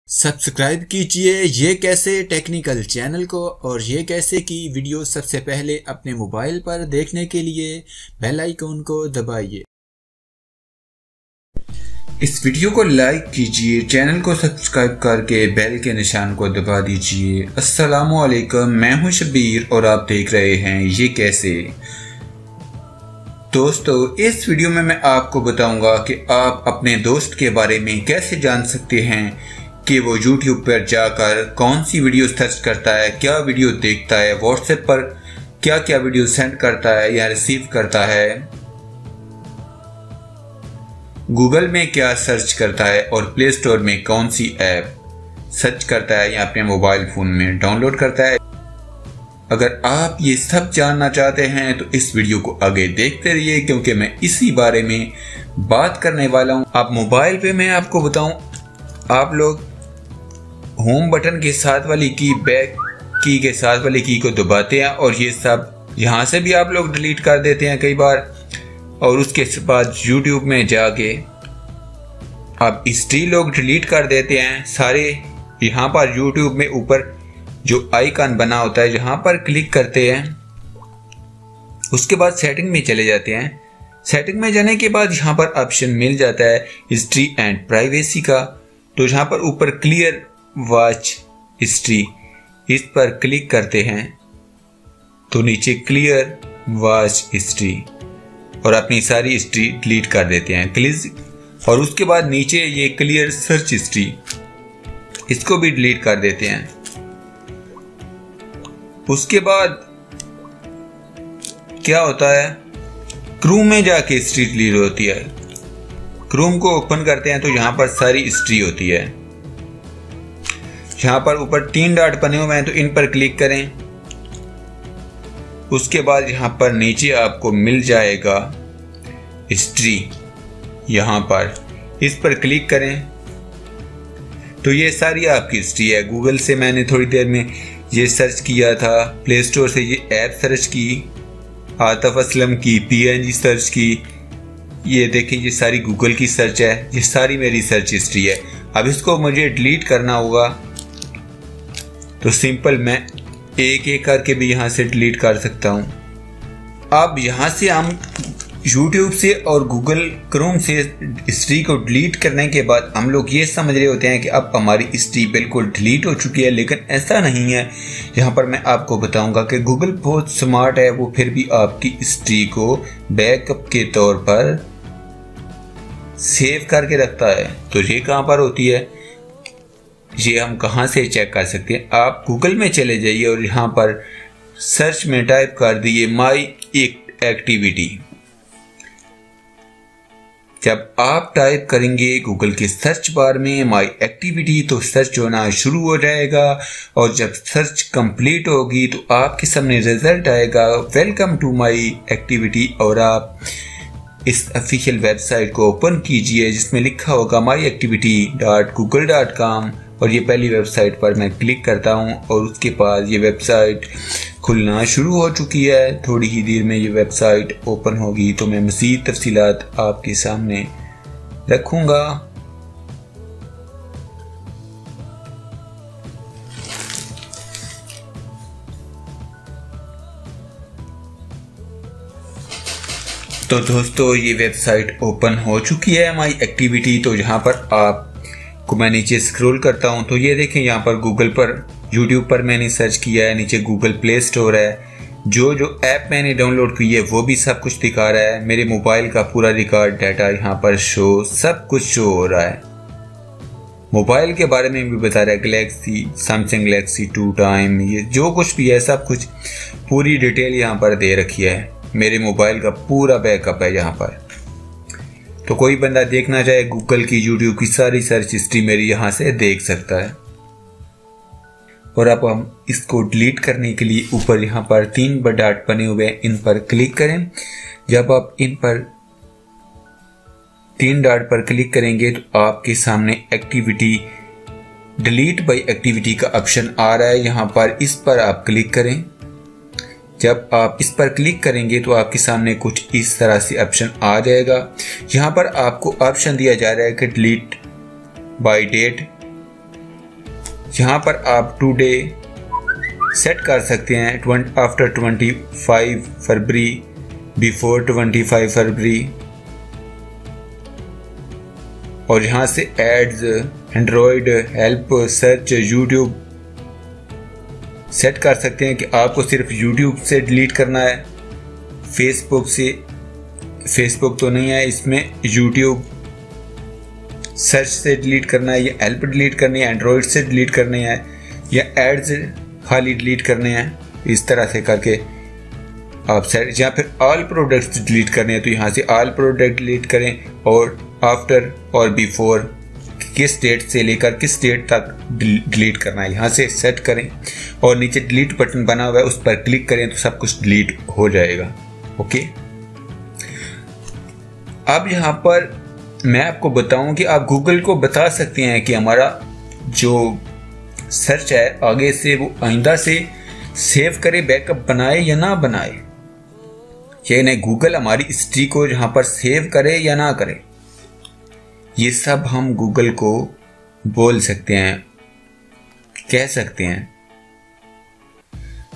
Subscribe कीजिए ये कैसे टेक्निकल चैनल को और ये कैसे की वीडियो सबसे पहले अपने मोबाइल पर देखने के लिए बेल आइकन को दबाइए। इस वीडियो को लाइक कीजिए, चैनल को सब्सक्राइब करके बेल के निशान को दबा दीजिए। अस्सलामु अलैकुम, मैं हूं शबीर और आप देख रहे हैं ये कैसे। दोस्तों, इस वीडियो में मैं आपको बताऊंगा कि आप अपने दोस्त के बारे में कैसे जान सकते हैं कि वो YouTube पर जाकर कौन सी वीडियो सर्च करता है, क्या वीडियो देखता है, व्हाट्सएप पर क्या क्या वीडियो सेंड करता है या रिसीव करता है, गूगल में क्या सर्च करता है और प्ले स्टोर में कौन सी ऐप सर्च करता है या अपने मोबाइल फ़ोन में डाउनलोड करता है। अगर आप ये सब जानना चाहते हैं तो इस वीडियो को आगे देखते रहिए, क्योंकि मैं इसी बारे में बात करने वाला हूँ। आप मोबाइल पे मैं आपको बताऊँ, आप लोग होम बटन के साथ वाली की, बैक की के साथ वाली की को दबाते हैं और ये सब यहाँ से भी आप लोग डिलीट कर देते हैं कई बार, और उसके बाद YouTube में जाके आप हिस्ट्री लोग डिलीट कर देते हैं सारे। यहाँ पर YouTube में ऊपर जो आइकन बना होता है, यहाँ पर क्लिक करते हैं, उसके बाद सेटिंग में चले जाते हैं। सेटिंग में जाने के बाद यहाँ पर ऑप्शन मिल जाता है हिस्ट्री एंड प्राइवेसी का, तो यहाँ पर ऊपर क्लियर वॉच हिस्ट्री, इस पर क्लिक करते हैं तो नीचे क्लियर वॉच हिस्ट्री और अपनी सारी हिस्ट्री डिलीट कर देते हैं क्लिक। और उसके बाद नीचे ये क्लियर सर्च हिस्ट्री, इसको भी डिलीट कर देते हैं। उसके बाद क्या होता है, क्रोम में जाके हिस्ट्री डिलीट होती है। क्रोम को ओपन करते हैं तो यहाँ पर सारी हिस्ट्री होती है। यहाँ पर ऊपर 3 डॉट बने हुए हैं तो इन पर क्लिक करें। उसके बाद यहाँ पर नीचे आपको मिल जाएगा हिस्ट्री, यहाँ पर इस पर क्लिक करें तो ये सारी आपकी हिस्ट्री है। गूगल से मैंने थोड़ी देर में ये सर्च किया था, प्ले स्टोर से ये ऐप सर्च की, आतिफ असलम की PNG सर्च की, ये देखिए ये सारी गूगल की सर्च है, ये सारी मेरी सर्च हिस्ट्री है। अब इसको मुझे डिलीट करना होगा तो सिंपल मैं एक एक करके भी यहाँ से डिलीट कर सकता हूँ। अब यहाँ से हम YouTube से और गूगल क्रोम से हिस्ट्री को डिलीट करने के बाद हम लोग ये समझ रहे होते हैं कि अब हमारी हिस्ट्री बिल्कुल डिलीट हो चुकी है, लेकिन ऐसा नहीं है। यहाँ पर मैं आपको बताऊंगा कि गूगल बहुत स्मार्ट है, वो फिर भी आपकी हिस्ट्री को बैकअप के तौर पर सेव करके रखता है। तो ये कहाँ पर होती है, ये हम कहाँ से चेक कर सकते हैं। आप गूगल में चले जाइए और यहाँ पर सर्च में टाइप कर दिए माई एक्टिविटी। जब आप टाइप करेंगे गूगल के सर्च बार में माई एक्टिविटी तो सर्च होना शुरू हो जाएगा, और जब सर्च कंप्लीट होगी तो आपके सामने रिजल्ट आएगा वेलकम टू माई एक्टिविटी। और आप इस ऑफिशियल वेबसाइट को ओपन कीजिए जिसमें लिखा होगा myactivity.google.com, और ये पहली वेबसाइट पर मैं क्लिक करता हूँ और उसके बाद ये वेबसाइट खुलना शुरू हो चुकी है। थोड़ी ही देर में ये वेबसाइट ओपन होगी तो मैं मज़ीद तफसीलात आपके सामने रखूँगा। तो दोस्तों, ये वेबसाइट ओपन हो चुकी है माई एक्टिविटी। तो यहाँ पर आपको मैं नीचे स्क्रॉल करता हूँ तो ये देखें, यहाँ पर गूगल पर, YouTube पर मैंने सर्च किया है, नीचे गूगल प्ले स्टोर है, जो ऐप मैंने डाउनलोड की है वो भी सब कुछ दिखा रहा है। मेरे मोबाइल का पूरा रिकॉर्ड डाटा यहाँ पर सब कुछ शो हो रहा है। मोबाइल के बारे में भी बता रहा है, गैलेक्सी, सैमसंग गैलेक्सी 2 टाइम, ये जो कुछ भी है सब कुछ पूरी डिटेल यहाँ पर दे रखी है। मेरे मोबाइल का पूरा बैकअप है यहाँ पर। तो कोई बंदा देखना चाहे गूगल की, YouTube की सारी सर्च हिस्ट्री मेरी यहाँ से देख सकता है। और अब हम इसको डिलीट करने के लिए ऊपर यहाँ पर 3 डॉट बने हुए हैं, इन पर क्लिक करें। जब आप इन पर 3 डॉट पर क्लिक करेंगे तो आपके सामने एक्टिविटी, डिलीट बाय एक्टिविटी का ऑप्शन आ रहा है। यहाँ पर इस पर आप क्लिक करें। जब आप इस पर क्लिक करेंगे तो आपके सामने कुछ इस तरह से ऑप्शन आ जाएगा। यहाँ पर आपको ऑप्शन दिया जा रहा है कि डिलीट बाय डेट, यहाँ पर आप टुडे सेट कर सकते हैं आफ्टर 25 फरवरी, बिफोर 25 फरवरी, और यहाँ से ads, Android, help, search, YouTube set कर सकते हैं कि आपको सिर्फ यूट्यूब से डिलीट करना है, फेसबुक तो नहीं है इसमें, यूट्यूब सर्च से डिलीट करना है, या हेल्प डिलीट करनी है, एंड्रॉयड से डिलीट करनी है, या एड्स खाली डिलीट करने हैं। इस तरह से करके आप सेट, या फिर ऑल प्रोडक्ट्स डिलीट करने हैं तो यहाँ से ऑल प्रोडक्ट डिलीट करें, और आफ्टर और बिफोर किस डेट से लेकर किस डेट तक डिलीट करना है यहाँ से सेट करें, और नीचे डिलीट बटन बना हुआ है उस पर क्लिक करें तो सब कुछ डिलीट हो जाएगा। ओके, अब यहाँ पर मैं आपको बताऊं कि आप गूगल को बता सकते हैं कि हमारा जो सर्च है आगे से वो आइंदा से सेव करे, बैकअप बनाए या ना बनाए, यानी गूगल हमारी हिस्ट्री को यहाँ पर सेव करे या ना करे, ये सब हम गूगल को बोल सकते हैं, कह सकते हैं।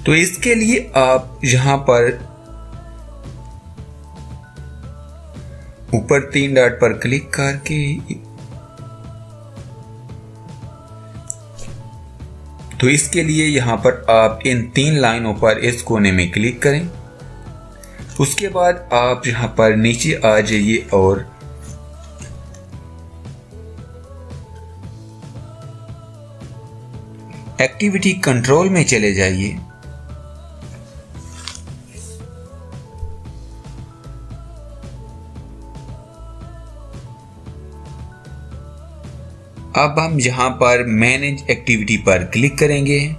तो इसके लिए आप यहाँ पर ऊपर 3 डॉट पर क्लिक करके तो इसके लिए यहाँ पर आप इन 3 लाइनों पर इस कोने में क्लिक करें। उसके बाद आप यहाँ पर नीचे आ जाइए और एक्टिविटी कंट्रोल में चले जाइए। अब हम यहां पर मैनेज एक्टिविटी पर क्लिक करेंगे।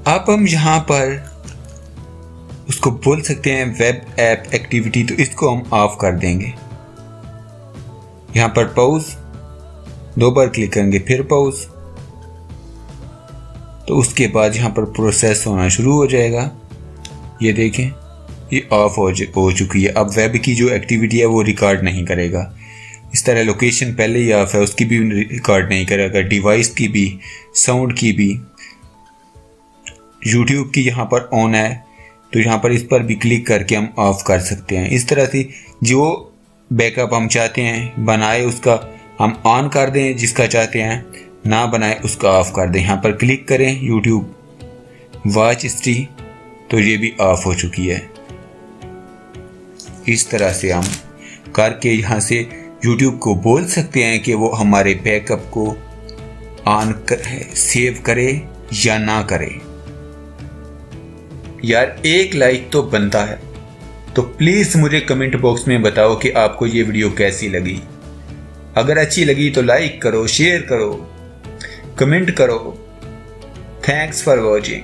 अब हम यहां पर उसको बोल सकते हैं वेब ऐप एक्टिविटी, तो इसको हम ऑफ कर देंगे। यहां पर पॉज 2 बार क्लिक करेंगे, फिर पॉज, तो उसके बाद यहां पर प्रोसेस होना शुरू हो जाएगा। ये देखें ये ऑफ हो चुकी है। अब वेब की जो एक्टिविटी है वो रिकॉर्ड नहीं करेगा। इस तरह लोकेशन पहले ही ऑफ है, उसकी भी रिकॉर्ड नहीं करेगा, डिवाइस की भी, साउंड की भी। यूट्यूब की यहाँ पर ऑन है तो यहाँ पर इस पर भी क्लिक करके हम ऑफ कर सकते हैं। इस तरह से जो बैकअप हम चाहते हैं बनाए उसका हम ऑन कर दें, जिसका चाहते हैं ना बनाए उसका ऑफ कर दें। यहाँ पर क्लिक करें यूट्यूब वॉच हिस्ट्री, तो ये भी ऑफ हो चुकी है। इस तरह से हम करके यहाँ से यूट्यूब को बोल सकते हैं कि वो हमारे बैकअप को ऑन सेव करे या ना करे। यार एक लाइक तो बनता है, तो प्लीज मुझे कमेंट बॉक्स में बताओ कि आपको ये वीडियो कैसी लगी। अगर अच्छी लगी तो लाइक करो, शेयर करो, कमेंट करो। Thanks for watching.